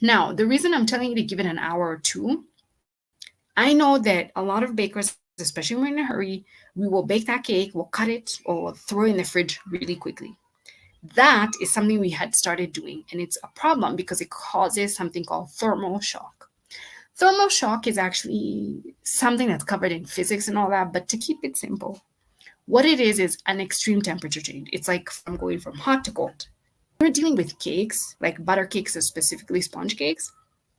Now, the reason I'm telling you to give it an hour or two, I know that a lot of bakers, especially when we're in a hurry, we will bake that cake, we'll cut it, or we'll throw it in the fridge really quickly. That is something we had started doing, and it's a problem because it causes something called thermal shock. Thermal shock is actually something that's covered in physics and all that, but to keep it simple, what it is an extreme temperature change. It's like from going from hot to cold. When you're dealing with cakes, like butter cakes or specifically sponge cakes,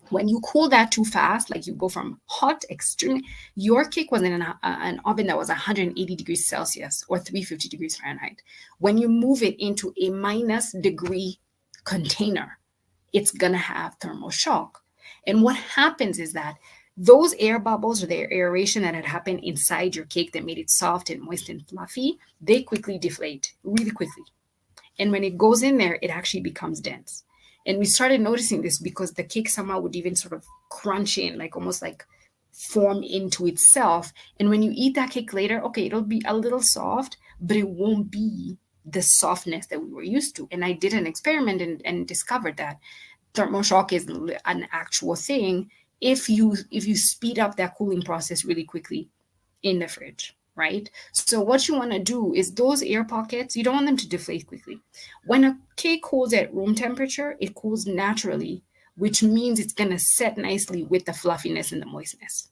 when you cool that too fast, like you go from hot extreme, your cake was in an oven that was 180 degrees Celsius or 350 degrees Fahrenheit. When you move it into a minus degree container, it's going to have thermal shock. And what happens is that those air bubbles or the aeration that had happened inside your cake that made it soft and moist and fluffy, they quickly deflate really quickly. And when it goes in there, it actually becomes dense. And we started noticing this because the cake somehow would even sort of crunch in, like almost like form into itself. And when you eat that cake later, okay, it'll be a little soft, but it won't be the softness that we were used to. And I did an experiment and discovered that thermal shock is an actual thing if you speed up that cooling process really quickly in the fridge, right? So what you want to do is those air pockets, you don't want them to deflate quickly. When a cake cools at room temperature, it cools naturally, which means it's going to set nicely with the fluffiness and the moistness.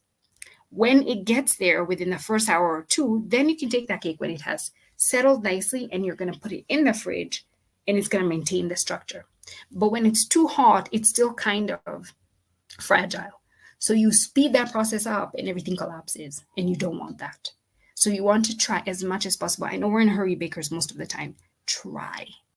When it gets there within the first hour or two, then you can take that cake when it has settled nicely and you're going to put it in the fridge and it's going to maintain the structure. But when it's too hot, it's still kind of fragile. So you speed that process up and everything collapses, and you don't want that. So you want to try as much as possible. I know we're in a hurry, bakers, most of the time. Try